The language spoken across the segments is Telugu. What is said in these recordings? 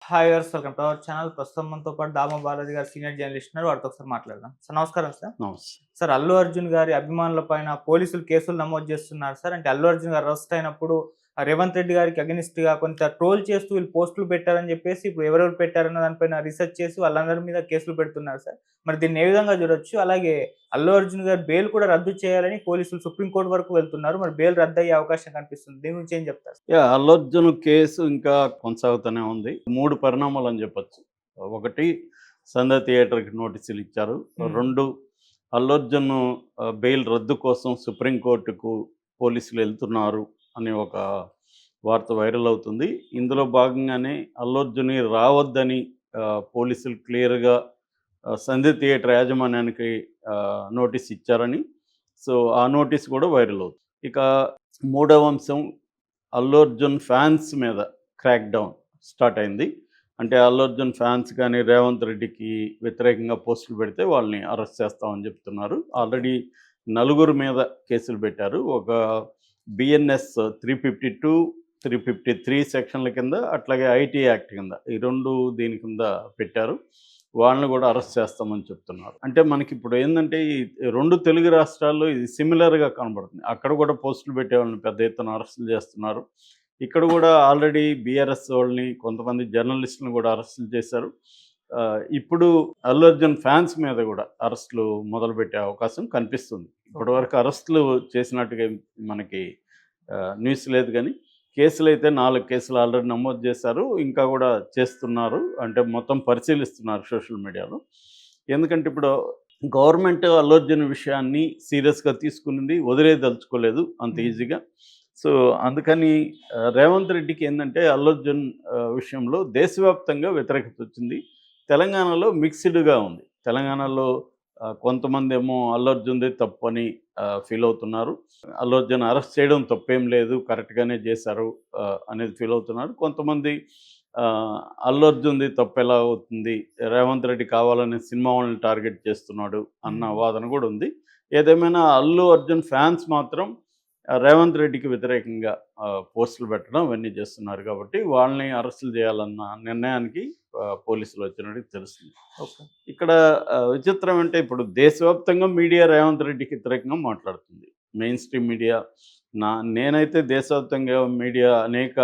Hi viewers, welcome to our channel. ప్రస్తుతం మనతో పాటు దామ బాలాజీ గారు సీనియర్ జర్నలిస్ట్ ఉన్నారు. వారితో ఒకసారి మాట్లాడదాం. సార్ నమస్కారం సార్. నమస్తే. సార్ అల్లు అర్జున్ గారి అభిమానుల పైన పోలీసులు కేసులు నమోదు చేస్తున్నారు సార్. అంటే అల్లు అర్జున్ గారు అరెస్ట్ అయినప్పుడు రేవంత్ రెడ్డి గారికి అగెనిస్ట్ గా కొంత ట్రోల్ చేస్తూ వీళ్ళు పోస్టులు పెట్టారని చెప్పేసి ఇప్పుడు ఎవరెవరు పెట్టారన్న దానిపైన రీసెర్చ్ చేసి వాళ్ళందరి మీద కేసులు పెడుతున్నారు సార్. మరి దీన్ని ఏ విధంగా చూడొచ్చు? అలాగే అల్లు అర్జున్ గారి బెయిల్ కూడా రద్దు చేయాలని పోలీసులు సుప్రీంకోర్టు వరకు వెళ్తున్నారు. మరి బెయిల్ రద్దు అయ్యే అవకాశం కనిపిస్తుంది. దీని గురించి ఏం చెప్తారు? అల్లు అర్జున్ కేసు ఇంకా కొనసాగుతూనే ఉంది. 3 పరిణామాలని చెప్పొచ్చు. ఒకటి, సంధ్య థియేటర్‌కి నోటీసులు ఇచ్చారు. హ్మ్. 2, అల్లు అర్జున్ బెయిల్ రద్దు కోసం సుప్రీంకోర్టుకు పోలీసులు ఎళ్తున్నారు అనే ఒక వార్త వైరల్ అవుతుంది. ఇందులో భాగంగానే అల్లు అర్జున్‌ని రావద్దని పోలీసులు క్లియర్‌గా సంధ్య థియేటర్ యాజమాన్యానికి నోటీస్ ఇచ్చారని, సో ఆ నోటీస్ కూడా వైరల్ అవుతుంది. ఇక మూడవ అంశం, అల్లు అర్జున్ ఫ్యాన్స్ మీద క్రాక్ డౌన్ స్టార్ట్ అయింది. అంటే అల్లు అర్జున్ ఫ్యాన్స్ కానీ రేవంత్ రెడ్డికి వ్యతిరేకంగా పోస్టులు పెడితే వాళ్ళని అరెస్ట్ చేస్తామని చెప్తున్నారు. ఆల్రెడీ నలుగురు మీద కేసులు పెట్టారు. ఒక బిఎన్ఎస్ 352, 353 సెక్షన్ల కింద, అట్లాగే ఐటీ యాక్ట్ కింద, ఈ 2 దీని కింద పెట్టారు. వాళ్ళని కూడా అరెస్ట్ చేస్తామని చెప్తున్నారు. అంటే మనకి ఇప్పుడు ఏంటంటే ఈ 2 తెలుగు రాష్ట్రాల్లో ఇది సిమిలర్‌గా కనబడుతుంది. అక్కడ కూడా పోస్టులు పెట్టేవాళ్ళని పెద్ద ఎత్తున అరెస్టులు చేస్తున్నారు. ఇక్కడ కూడా ఆల్రెడీ బీఆర్ఎస్ వాళ్ళని, కొంతమంది జర్నలిస్టులను కూడా అరెస్టులు చేశారు. ఇప్పుడు అల్లు అర్జున్ ఫ్యాన్స్ మీద కూడా అరెస్టులు మొదలుపెట్టే అవకాశం కనిపిస్తుంది. ఇప్పటివరకు అరెస్టులు చేసినట్టుగా మనకి న్యూస్ లేదు కానీ, కేసులైతే 4 కేసులు ఆల్రెడీ నమోదు చేశారు. ఇంకా కూడా చేస్తున్నారు. అంటే మొత్తం పరిశీలిస్తున్నారు సోషల్ మీడియాలో. ఎందుకంటే ఇప్పుడు గవర్నమెంట్ అల్లు అర్జున్ విషయాన్ని సీరియస్‌గా తీసుకునింది, వదిలేయదలుచుకోలేదు అంత ఈజీగా. సో అందుకని రేవంత్ రెడ్డికి ఏందంటే అల్లు అర్జున్ విషయంలో దేశవ్యాప్తంగా వ్యతిరేకత వచ్చింది. తెలంగాణలో మిక్స్డ్‌గా ఉంది. తెలంగాణలో కొంతమందేమో అల్లు అర్జున్‌దే తప్పని ఫీల్ అవుతున్నారు. అల్లు అర్జున్ అరెస్ట్ చేయడం తప్పేం లేదు, కరెక్ట్‌గానే చేశారు అనేది ఫీల్ అవుతున్నారు. కొంతమంది అల్లు అర్జున్‌ది తప్పెలా అవుతుంది, రేవంత్ రెడ్డి కావాలని సినిమా వాళ్ళని టార్గెట్ చేస్తున్నాడు అన్న హ్మ్. వాదన కూడా ఉంది. ఏదేమైనా అల్లు అర్జున్ ఫ్యాన్స్ మాత్రం రేవంత్ రెడ్డికి వ్యతిరేకంగా పోస్టులు పెట్టడం ఇవన్నీ చేస్తున్నారు కాబట్టి వాళ్ళని అరెస్టులు చేయాలన్న నిర్ణయానికి పోలీసులు వచ్చినట్టు తెలుస్తుంది. ఓకే. ఇక్కడ విచిత్రం అంటే ఇప్పుడు దేశవ్యాప్తంగా మీడియా రేవంత్ రెడ్డికి వ్యతిరేకంగా మాట్లాడుతుంది. Main stream media. నేనైతే దేశవ్యాప్తంగా మీడియా అనేక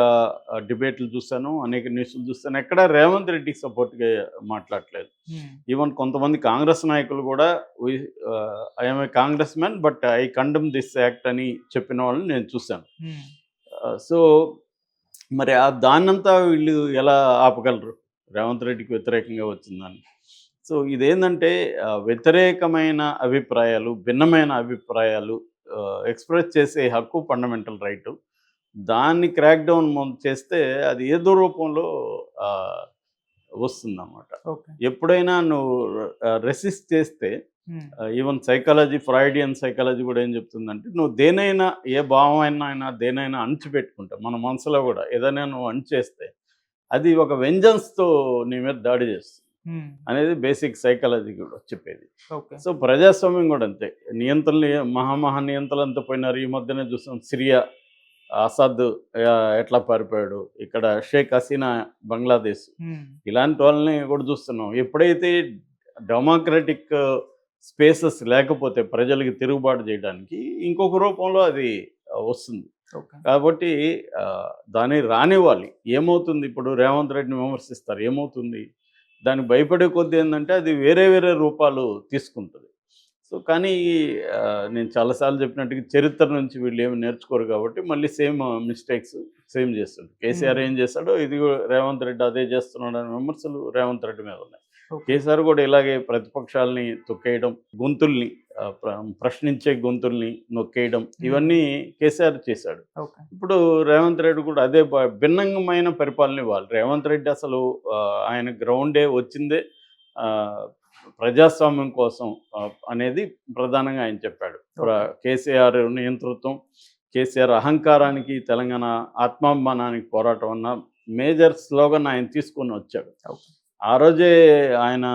డిబేట్లు చూశాను, అనేక న్యూస్‌లు చూస్తాను. ఎక్కడా రేవంత్ రెడ్డికి సపోర్ట్‌గా మాట్లాడట్లేదు. హ్మ్. ఈవెన్ కొంతమంది కాంగ్రెస్ నాయకులు కూడా వి I am a Congress man but I condemn this act అని చెప్పిన వాళ్ళని నేను చూశాను. హ్మ్. సో మరి దాన్నంతా వీళ్ళు ఎలా ఆపగలరు? రేవంత్ రెడ్డికి వ్యతిరేకంగా వచ్చిందాన్ని. సో ఇదేందంటే వ్యతిరేకమైన అభిప్రాయాలు, భిన్నమైన అభిప్రాయాలు ఎక్స్‌ప్రెస్ చేసే హక్కు ఫండమెంటల్ రైటు. దాన్ని క్రాక్ డౌన్ చేస్తే అది ఏదో రూపంలో ఆహ్, వస్తుందన్నమాట. ఓకే. ఎప్పుడైనా నువ్వు రెసిస్ట్ చేస్తే హ్మ్. ఈవెన్ సైకాలజీ, ఫ్రాయిడియన్ సైకాలజీ కూడా ఏం చెప్తుందంటే, నువ్వు దేనైనా, ఏ భావమైనా దేనైనా అణిచిపెట్టుకుంటావు. మన మనసులో కూడా ఏదైనా నువ్వు అణిచేస్తే అది ఒక వెంజన్స్‌తో నీ మీద దాడి చేస్తుంది హ్మ్. అనేది బేసిక్ సైకాలజీ కూడా చెప్పేది. ఓకే. సో ప్రజాస్వామ్యం కూడా అంతే. నియంత్రణలు మహా నియంత్రణలంతా పోయినారు. ఈ మధ్యనే చూసాం సిరియా, అసద్ ఎట్లా పారిపోయాడు. ఇక్కడ షేక్ హసీనా బంగ్లాదేశ్. హ్మ్. ఇలాంటి వాళ్ళని కూడా చూస్తున్నాం. ఎప్పుడైతే డెమోక్రటిక్ స్పేసెస్ లేకపోతే ప్రజలకి తిరుగుబాటు చేయడానికి ఇంకొక రూపంలో అది వస్తుంది. ఓకే. కాబట్టి దాన్ని రానివ్వాలి. ఏమవుతుంది, ఇప్పుడు రేవంత్ రెడ్డిని విమర్శిస్తారు. ఏమవుతుంది? దానికి భయపడే కొద్దీ ఏందంటే అది వేరే వేరే రూపాలు తీసుకుంటది. సో కానీ నేను చాలా సార్లు చెప్పినట్టుగా చరిత్ర నుంచి వీళ్ళు ఏమి నేర్చుకోరు కాబట్టి మళ్ళీ సేమ్ మిస్టేక్స్ సేమ్ చేస్తుండ్రు. హ్మ్. కేసీఆర్ ఏం చేశాడో ఇది రేవంత్ రెడ్డి అదే చేస్తున్నాడనే విమర్శలు రేవంత్ రెడ్డి మీద ఉన్నాయి. ఓకే. కేసీఆర్ కూడా ఇలాగే ప్రతిపక్షాలని తొక్కేయడం, గొంతుల్ని ప్రశ్నించే గొంతుల్ని నొక్కేయడం, హ్మ్. ఇవన్నీ కేసీఆర్ చేశాడు. ఓకే. ఇప్పుడు రేవంత్ రెడ్డి కూడా అదే భిన్నంగమైన పరిపాలన ఇవ్వాలి. రేవంత్ రెడ్డి అసలు ఆయన గ్రౌండే వచ్చిందే ఆహ్, ప్రజాస్వామ్యం కోసం అనేది ప్రధానంగా ఆయన చెప్పాడు. ఓకే. కేసీఆర్ నియంతృత్వం, కేసీఆర్ అహంకారానికి, తెలంగాణ ఆత్మాభిమానానికి పోరాటం అన్న మేజర్ స్లోగన్ ఆయన తీసుకొని వచ్చాడు. ఓకే. ఆ రోజే ఆయన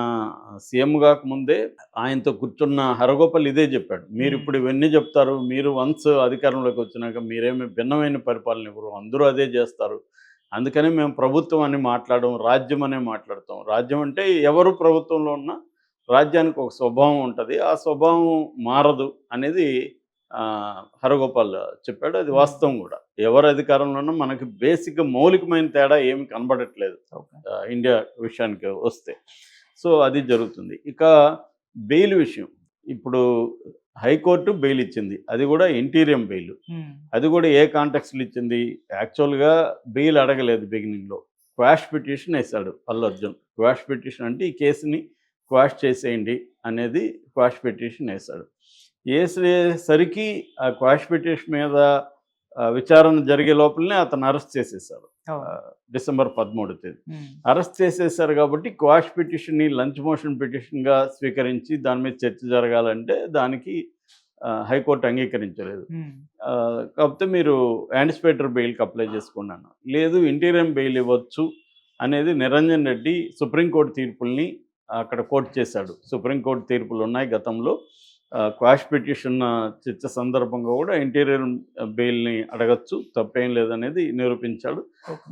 సీఎం గాకముందే ఆయనతో కూర్చున్న హరగోపాల్ ఇదే చెప్పాడు. హ్మ్. మీరిప్పుడు ఇవన్నీ చెప్తారు. మీరు వన్స్ అధికారంలోకి వచ్చినాక మీరేమి భిన్నమైన పరిపాలన ఇవ్వరు. అందరూ అదే చేస్తారు. అందుకని మేము ప్రభుత్వం అని మాట్లాడడం, రాజ్యం అనే మాట్లాడతాం. రాజ్యం అంటే ఎవరు ప్రభుత్వంలో ఉన్నా రాజ్యానికి ఒక స్వభావం ఉంటుంది. ఆ స్వభావం మారదు అనేది హరగోపాల్ చెప్పాడు. అది వాస్తవం కూడా. ఎవరు అధికారంలో ఉన్నా మనకి బేసిక్గా మౌలికమైన తేడా ఏమి కనబడట్లేదు ఇండియా విషయానికి వస్తే. సో అది జరుగుతుంది. ఇక బెయిల్ విషయం, ఇప్పుడు హైకోర్టు బెయిల్ ఇచ్చింది, అది కూడా ఇంటీరియం బెయిల్. అది కూడా ఏ కాంటెక్స్లో ఇచ్చింది? యాక్చువల్గా బెయిల్ అడగలేదు బిగినింగ్లో, క్వాష్ పిటిషన్ వేశాడు అల్లు అర్జున్. క్వాష్ పిటిషన్ అంటే ఈ కేసుని క్వాష్ చేసేయండి అనేది క్వాష్ పిటిషన్ వేశాడు. వేసేసరికి ఆ క్వాష్ పిటిషన్ మీద విచారణ జరిగే లోపలనే అతను అరెస్ట్ చేసేసారు. డిసెంబర్ 13వ తేదీ అరెస్ట్ చేసేసారు. కాబట్టి క్వాష్ పిటిషన్ని లంచ్ మోషన్ పిటిషన్గా స్వీకరించి దాని మీద చర్చ జరగాలంటే దానికి హైకోర్టు అంగీకరించలేదు. కాకపోతే మీరు యాంటిసిపేటరీ బెయిల్కి అప్లై చేసుకున్నాను, లేదు ఇంటీరియం బెయిల్ ఇవ్వచ్చు అనేది నిరంజన్ రెడ్డి సుప్రీంకోర్టు తీర్పుల్ని అక్కడ కోర్టు చేశాడు. సుప్రీంకోర్టు తీర్పులు ఉన్నాయి గతంలో. క్వాష్ పిటిషన్ చర్చ సందర్భంగా కూడా ఇంటీరియర్ బెయిల్ని అడగచ్చు, తప్పేం లేదనేది నిరూపించాడు.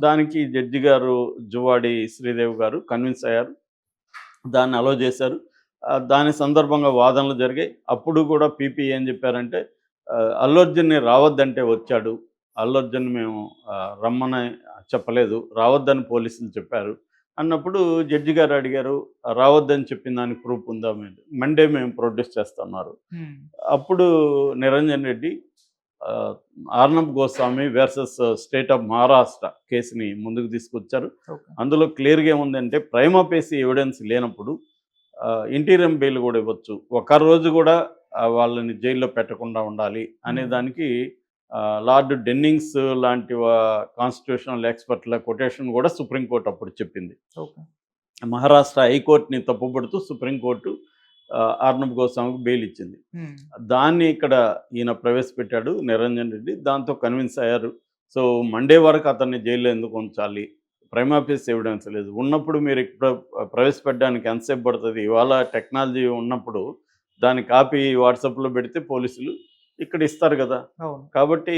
దానికి జడ్జి గారు జువాడి శ్రీదేవి గారు కన్విన్స్ అయ్యారు, దాన్ని అలో చేశారు. దాని సందర్భంగా వాదనలు జరిగాయి. అప్పుడు కూడా పీపీ ఏం చెప్పారంటే, అల్లు అర్జున్ని రావద్దంటే వచ్చాడు, అల్లు అర్జున్ మేము రమ్మని చెప్పలేదు, రావద్దని పోలీసులు చెప్పారు అన్నప్పుడు జడ్జి గారు అడిగారు, రావద్దని చెప్పిన దానికి ప్రూఫ్ ఉందా? మండే మేము ప్రొడ్యూస్ చేస్తున్నారు. అప్పుడు Niranjan Reddy Arnab Goswami versus state of Maharashtra కేసుని ముందుకు తీసుకొచ్చారు. అందులో క్లియర్గా ఏముందంటే, ప్రైమా ఫేసి ఎవిడెన్స్ లేనప్పుడు ఇంటీరియం బెయిల్ కూడా ఇవ్వచ్చు, ఒక రోజు కూడా వాళ్ళని జైల్లో పెట్టకుండా ఉండాలి అనే దానికి లార్డ్ డెన్నింగ్స్ లాంటి కాన్స్టిట్యూషనల్ ఎక్స్పర్ట్ల కొటేషన్ కూడా సుప్రీంకోర్టు అప్పుడు చెప్పింది. మహారాష్ట్ర హైకోర్టుని తప్పుపడుతూ సుప్రీంకోర్టు ఆర్నబ్ గోస్వామికి బెయిల్ ఇచ్చింది. దాన్ని ఇక్కడ ఈయన ప్రవేశపెట్టాడు నిరంజన్ రెడ్డి, దాంతో కన్విన్స్ అయ్యారు. సో మండే వరకు అతన్ని జైల్లో ఎందుకు ఉంచాలి, ప్రైమా ఫేసి ఎవిడెన్స్ లేదు, ఉన్నప్పుడు మీరు ఇక్కడ ప్రవేశపెట్టడానికి ఎంతసేపు పడుతుంది, ఇవాళ టెక్నాలజీ ఉన్నప్పుడు దాని కాపీ వాట్సాప్లో పెడితే పోలీసులు ఇక్కడ ఇస్తారు కదా. కాబట్టి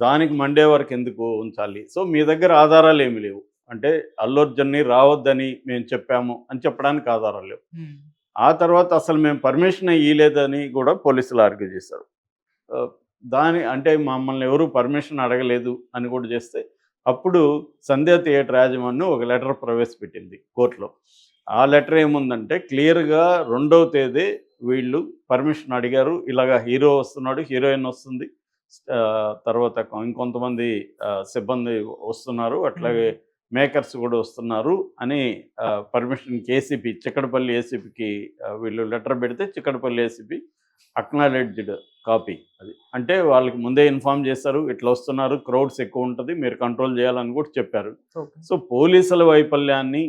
దానికి మండే వరకు ఎందుకు ఉంచాలి? సో మీ దగ్గర ఆధారాలు ఏమి లేవు అంటే, అల్లు అర్జున్ని రావద్దని మేము చెప్పాము అని చెప్పడానికి ఆధారాలు లేవు. ఆ తర్వాత అసలు మేము పర్మిషన్ ఇవ్వలేదని కూడా పోలీసులు ఆర్గ్యూ చేశారు. అంటే మమ్మల్ని ఎవరు పర్మిషన్ అడగలేదు అని కూడా చేస్తే, అప్పుడు సంధ్యా థియేటర్ యాజమాన్యం ఒక లెటర్ ప్రవేశపెట్టింది కోర్టులో. ఆ లెటర్ ఏముందంటే, క్లియర్గా 2వ తేదీ వీళ్ళు పర్మిషన్ అడిగారు, ఇలాగా హీరో వస్తున్నాడు, హీరోయిన్ వస్తుంది, తర్వాత ఇంకొంతమంది సిబ్బంది వస్తున్నారు, అట్లాగే మేకర్స్ కూడా వస్తున్నారు అని పర్మిషన్కి ఏసీపీ చిక్కడపల్లి ఏసీపీకి వీళ్ళు లెటర్ పెడితే చిక్కడపల్లి ఏసీపీ అక్నాలెడ్జ్డ్ కాపీ. అది అంటే వాళ్ళకి ముందే ఇన్ఫామ్ చేశారు, ఇట్లా వస్తున్నారు, క్రౌడ్స్ ఎక్కువ ఉంటుంది, మీరు కంట్రోల్ చేయాలని కూడా చెప్పారు. సో పోలీసుల వైఫల్యాన్ని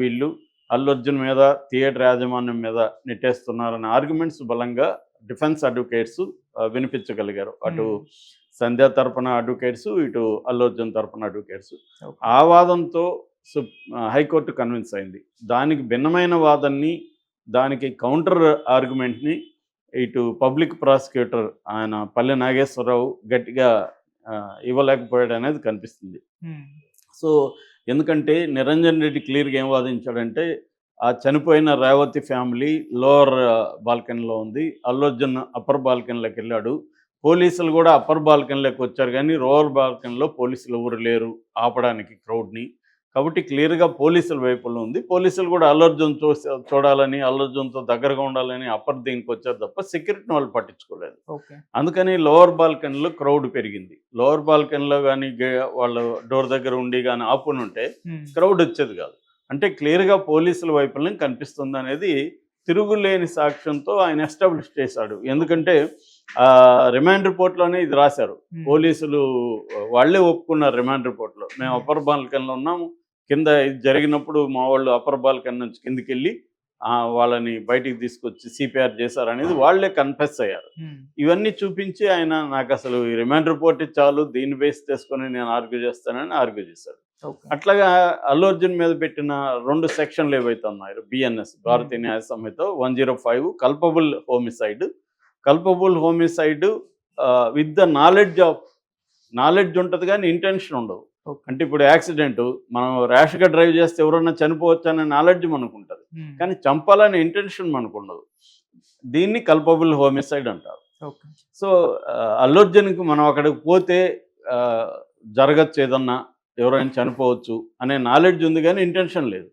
వీళ్ళు అల్లు అర్జున్ మీద, థియేటర్ యాజమాన్యం మీద నెట్టేస్తున్నారనే ఆర్గ్యుమెంట్స్ బలంగా డిఫెన్స్ అడ్వకేట్స్ వినిపించగలిగారు. అటు సంధ్య తరపున అడ్వకేట్స్, ఇటు అల్లు అర్జున్ తరపున అడ్వకేట్స్. ఆ వాదంతో హైకోర్టు కన్విన్స్ అయింది. దానికి భిన్నమైన వాదనని, దానికి కౌంటర్ ఆర్గ్యుమెంట్ని ఇటు పబ్లిక్ ప్రాసిక్యూటర్ ఆయన పల్లె నాగేశ్వరరావు గట్టిగా ఇవ్వలేకపోయాడు అనేది కనిపిస్తుంది. సో ఎందుకంటే నిరంజన్ రెడ్డి క్లియర్గా ఏం వాదించాడంటే, ఆ చనిపోయిన రేవతి ఫ్యామిలీ లోవర్ బాల్కనీలో ఉంది, అల్లు అర్జున్ అప్పర్ బాల్కనీలోకి వెళ్ళాడు, పోలీసులు కూడా అప్పర్ బాల్కనీలోకి వచ్చారు కానీ లోవర్ బాల్కనీలో పోలీసులు ఎవరు లేరు ఆపడానికి క్రౌడ్ని. కాబట్టి క్లియర్గా పోలీసుల వైపులో ఉంది. పోలీసులు కూడా అల్లు అర్జున్ చూడాలని, అల్లు అర్జున్తో దగ్గరగా ఉండాలని అప్పర్ దీనికి వచ్చారు తప్ప సెక్యూరిటీని వాళ్ళు పట్టించుకోలేదు. అందుకని లోవర్ బాల్కనీలో క్రౌడ్ పెరిగింది. లోవర్ బాల్కనీలో కానీ వాళ్ళు డోర్ దగ్గర ఉండి కానీ ఆపుని ఉంటే క్రౌడ్ వచ్చేది కాదు. అంటే క్లియర్గా పోలీసుల వైపులని కనిపిస్తుంది అనేది తిరుగులేని సాక్ష్యంతో ఆయన ఎస్టాబ్లిష్ చేశాడు. ఎందుకంటే రిమాండ్ రిపోర్ట్లోనే ఇది రాశారు, పోలీసులు వాళ్ళే ఒప్పుకున్నారు రిమాండ్ రిపోర్ట్లో, మేము అప్పర్ బాల్కనీలో ఉన్నాము, కింద ఇది జరిగినప్పుడు మా వాళ్ళు అప్పర్ బాల్కనీ నుంచి కిందికి వెళ్ళి వాళ్ళని బయటికి తీసుకొచ్చి సిపిఆర్ చేశారు అనేది వాళ్ళే కన్ఫెస్ అయ్యారు. ఇవన్నీ చూపించి ఆయన నాకు అసలు ఈ రిమాండ్ రిపోర్ట్ చాలు, దీన్ని బేస్ చేసుకొని నేను ఆర్గ్యూ చేస్తానని ఆర్గ్యూ చేశాడు. అట్లాగా అల్లు అర్జున్ మీద పెట్టిన 2 సెక్షన్లు ఏవైతే ఉన్నాయో, బిఎన్ఎస్ భారతీయ న్యాయ సంహిత 105 culpable homicide with the knowledge ఉంటుంది కానీ ఇంటెన్షన్ ఉండదు. ఓకే. అంటే ఇప్పుడు యాక్సిడెంట్ మనం ర్యాష్గా డ్రైవ్ చేస్తే ఎవరన్నా చనిపోవచ్చు అనే నాలెడ్జ్ మనకు ఉంటుంది, ఉమ్. కానీ చంపాలనే ఇంటెన్షన్ మనకు ఉండదు. దీన్ని కల్పబుల్ హోమిసైడ్ అంటారు. ఓకే. సో అల్లు అర్జున్కి మనం అక్కడికి పోతే జరగచ్చు ఏదన్నా, ఎవరైనా చనిపోవచ్చు అనే నాలెడ్జ్ ఉంది కానీ ఇంటెన్షన్ లేదు.